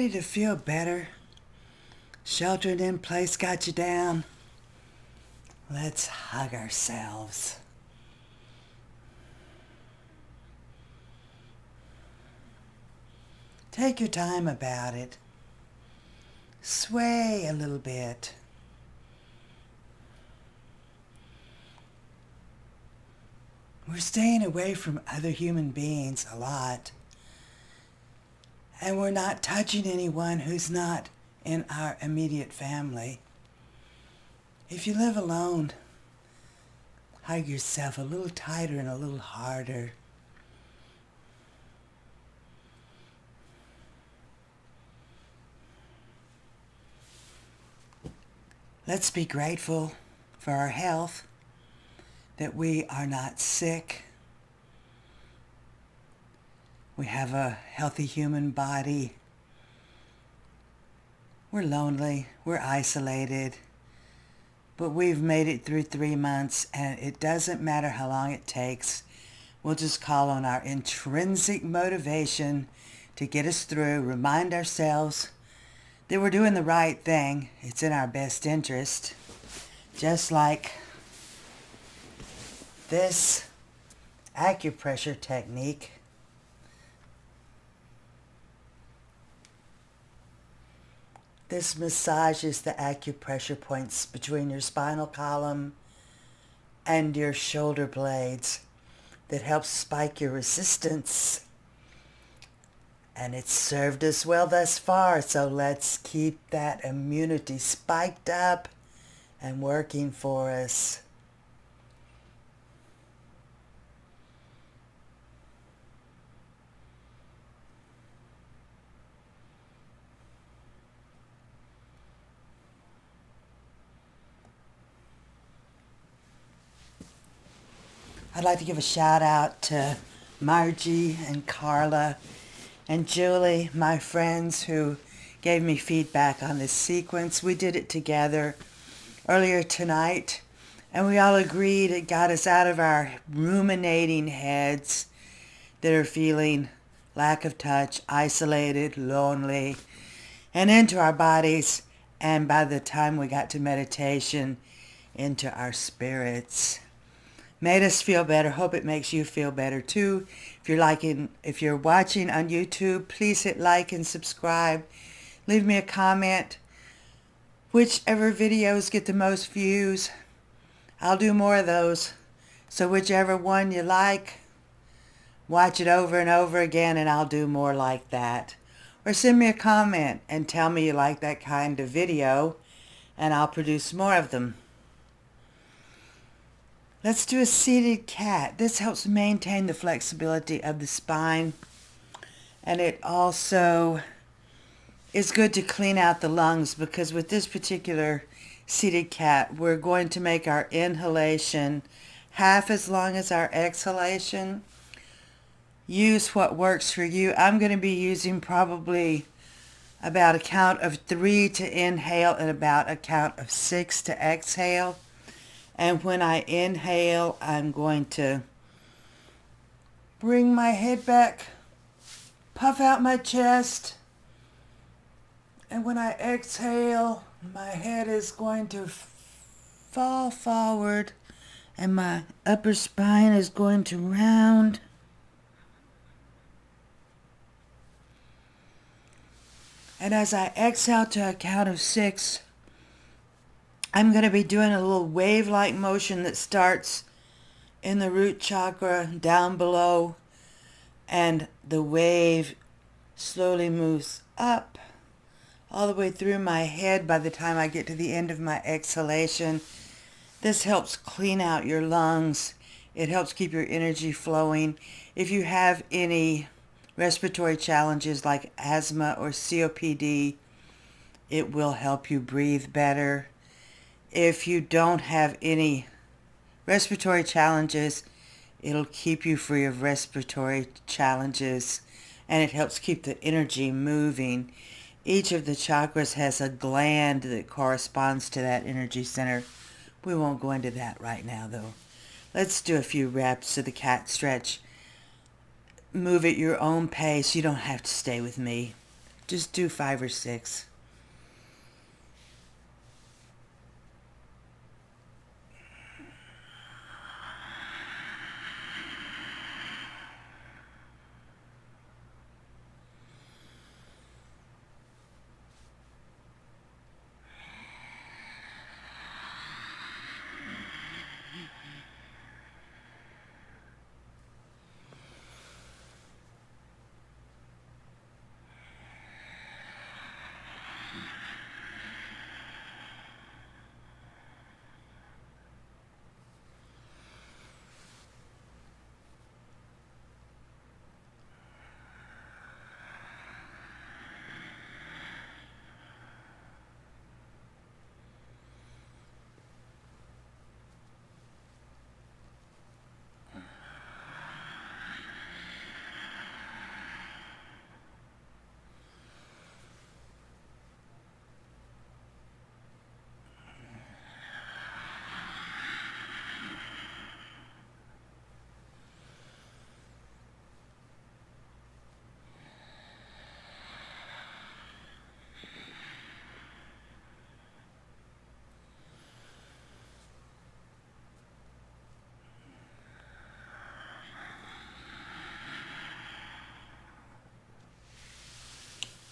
Ready to feel better? Sheltered in place got you down? Let's hug ourselves. Take your time about it. Sway a little bit. We're staying away from other human beings a lot. And we're not touching anyone who's not in our immediate family. If you live alone, hug yourself a little tighter and a little harder. Let's be grateful for our health, that we are not sick. We have a healthy human body. We're lonely, we're isolated, but we've made it through 3 months, and it doesn't matter how long it takes. We'll just call on our intrinsic motivation to get us through, remind ourselves that we're doing the right thing. It's in our best interest. Just like this acupressure technique. This massages the acupressure points between your spinal column and your shoulder blades that helps spike your resistance. And it's served us well thus far, so let's keep that immunity spiked up and working for us. I'd like to give a shout out to Margie and Carla and Julie, my friends who gave me feedback on this sequence. We did it together earlier tonight, and we all agreed it got us out of our ruminating heads that are feeling lack of touch, isolated, lonely, and into our bodies, and by the time we got to meditation, into our spirits. Made us feel better. Hope it makes you feel better too. If you're watching on YouTube, please hit like and subscribe. Leave me a comment. Whichever videos get the most views, I'll do more of those. So whichever one you like, watch it over and over again, and I'll do more like that. Or send me a comment and tell me you like that kind of video, and I'll produce more of them. Let's do a seated cat. This helps maintain the flexibility of the spine, and it also is good to clean out the lungs, because with this particular seated cat, we're going to make our inhalation half as long as our exhalation. Use what works for you. I'm going to be using probably about a count of 3 to inhale and about a count of 6 to exhale. And when I inhale, I'm going to bring my head back, puff out my chest. And when I exhale, my head is going to fall forward and my upper spine is going to round. And as I exhale to a count of 6, I'm going to be doing a little wave-like motion that starts in the root chakra down below, and the wave slowly moves up all the way through my head by the time I get to the end of my exhalation. This helps clean out your lungs. It helps keep your energy flowing. If you have any respiratory challenges like asthma or COPD, it will help you breathe better. If you don't have any respiratory challenges, it'll keep you free of respiratory challenges, and it helps keep the energy moving. Each of the chakras has a gland that corresponds to that energy center. We won't go into that right now, though. Let's do a few reps of the cat stretch. Move at your own pace. You don't have to stay with me. Just do 5 or 6.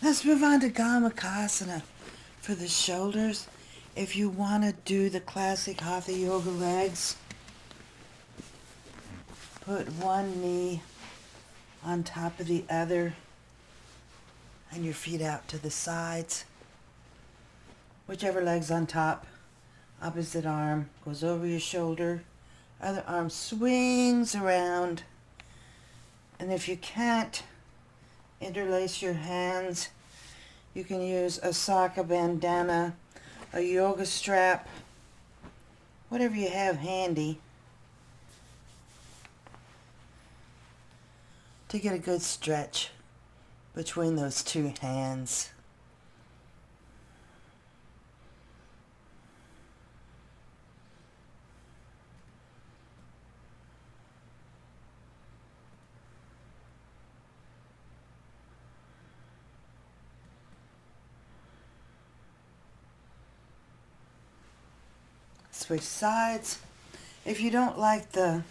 Let's move on to Gomukhasana for the shoulders. If you want to do the classic Hatha Yoga legs, put one knee on top of the other and your feet out to the sides. Whichever leg's on top, opposite arm goes over your shoulder, other arm swings around. And if you can't interlace your hands, you can use a saka bandana, a yoga strap, whatever you have handy to get a good stretch between those two hands. Switch sides. If you don't like the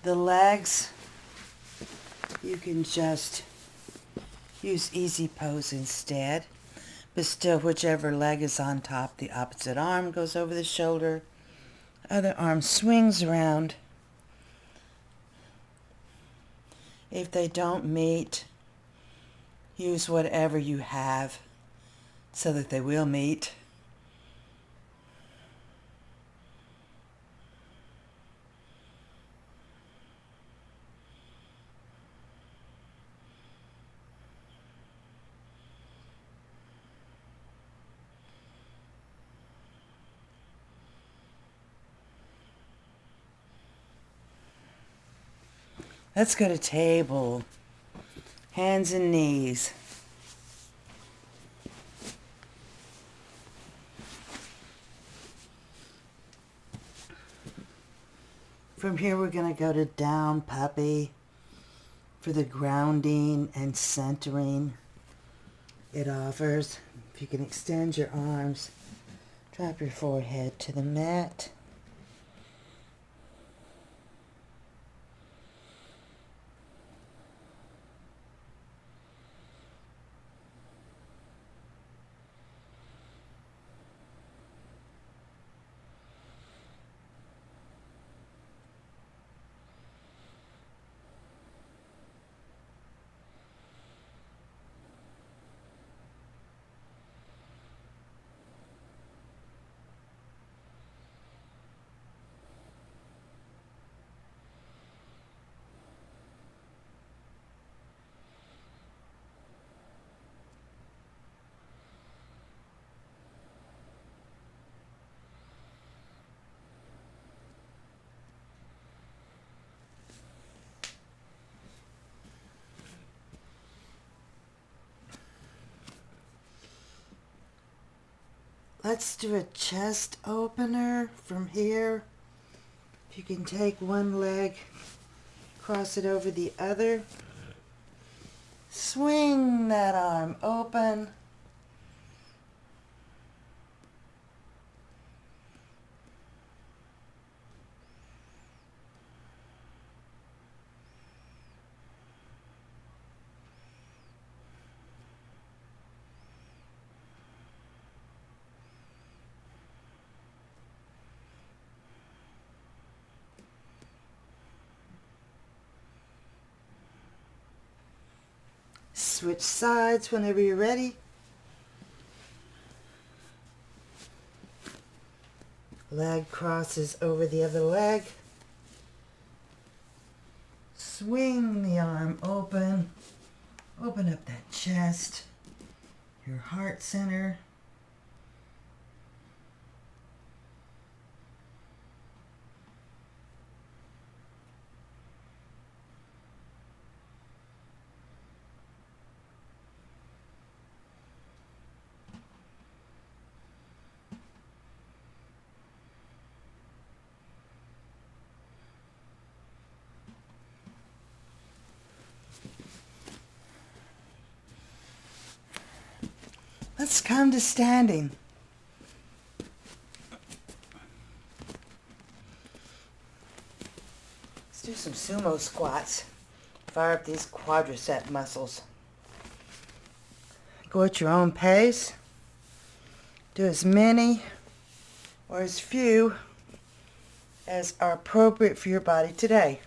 legs, you can just use easy pose instead. But still, whichever leg is on top, the opposite arm goes over the shoulder, other arm swings around. If they don't meet, use whatever you have so that they will meet. Let's go to table. Hands and knees. From here we're going to go to down puppy for the grounding and centering it offers. If you can extend your arms, drop your forehead to the mat. Let's do a chest opener from here. If you can take one leg, cross it over the other, Swing that arm open. Switch sides whenever you're ready. Leg crosses over the other leg. Swing the arm open. Open up that chest, your heart center. Let's come to standing. Let's do some sumo squats. Fire up these quadricep muscles. Go at your own pace. Do as many or as few as are appropriate for your body today.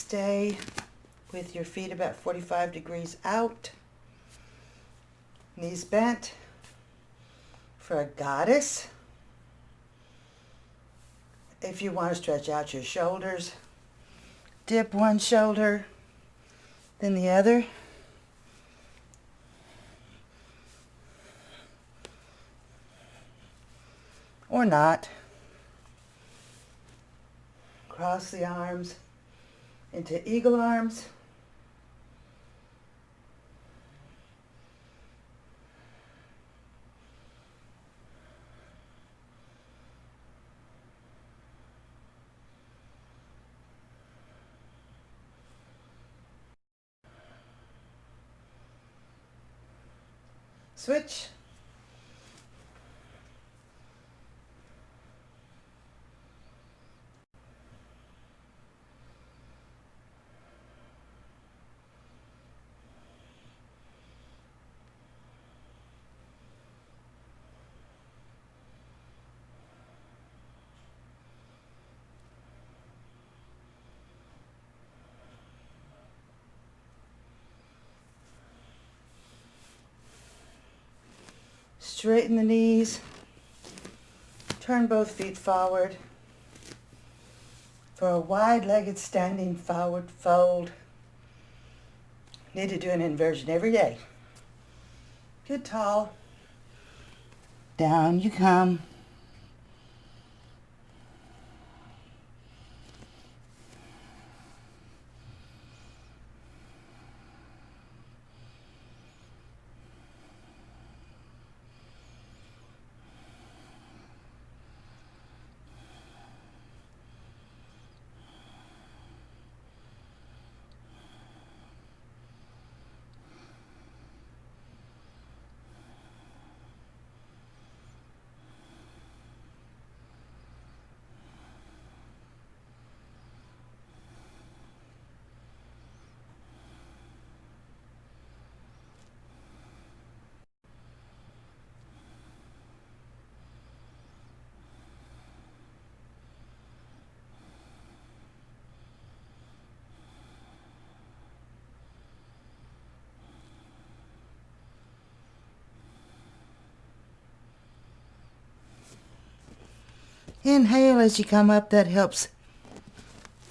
Stay with your feet about 45 degrees out. Knees bent for a goddess. If you want to stretch out your shoulders, dip one shoulder, then the other. Or not. Cross the arms into eagle arms. Switch. Straighten the knees. Turn both feet forward for a wide-legged standing forward fold. Need to do an inversion every day. Good tall. Down you come. Inhale as you come up. That helps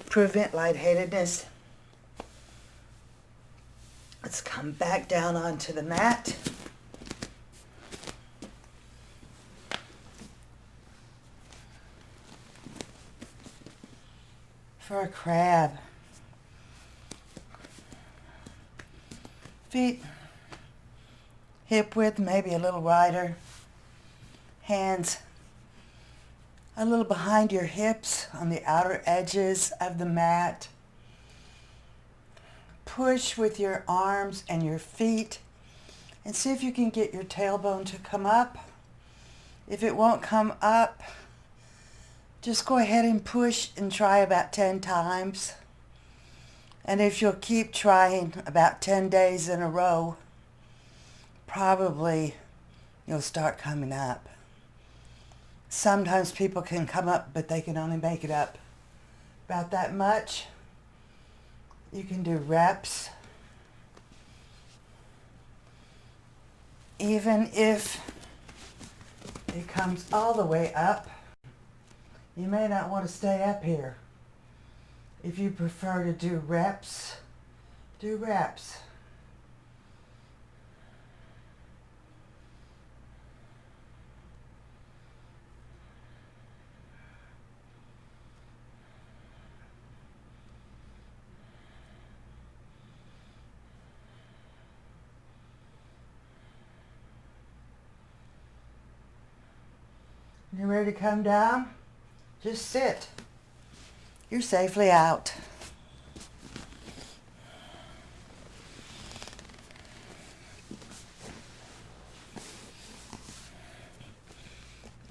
prevent lightheadedness. Let's come back down onto the mat. for a crab. Feet hip width, maybe a little wider. Hands a little behind your hips on the outer edges of the mat. Push with your arms and your feet and see if you can get your tailbone to come up. If it won't come up, just go ahead and push and try about 10 times. And if you'll keep trying about 10 days in a row, probably you'll start coming up. Sometimes people can come up, but they can only make it up about that much. You can do reps. Even if it comes all the way up, you may not want to stay up here. If you prefer to do reps, do reps. You ready to come down? Just sit. You're safely out.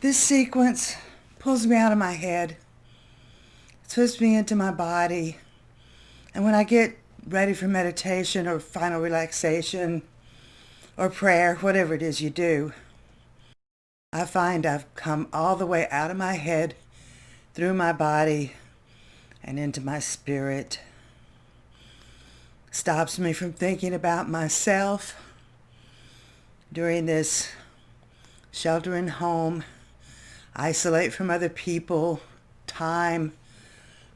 This sequence pulls me out of my head, twists me into my body, and when I get ready for meditation or final relaxation or prayer, whatever it is you do, I find I've come all the way out of my head, through my body, and into my spirit. Stops me from thinking about myself during this sheltering home, isolate from other people, time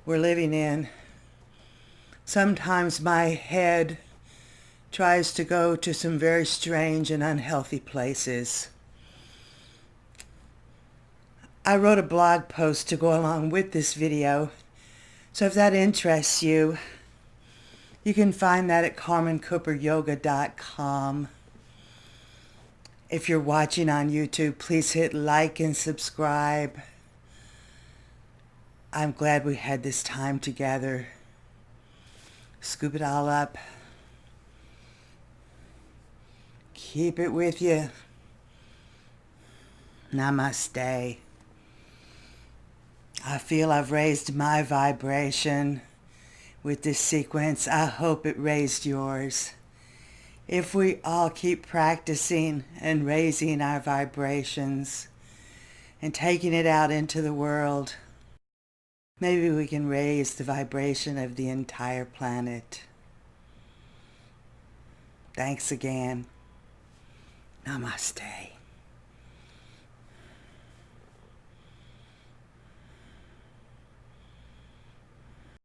we're living in. Sometimes my head tries to go to some very strange and unhealthy places. I wrote a blog post to go along with this video, so if that interests you, you can find that at carmencooperyoga.com. If you're watching on YouTube, please hit like and subscribe. I'm glad we had this time together. Scoop it all up. Keep it with you. Namaste. I feel I've raised my vibration with this sequence. I hope it raised yours. If we all keep practicing and raising our vibrations and taking it out into the world, maybe we can raise the vibration of the entire planet. Thanks again. Namaste.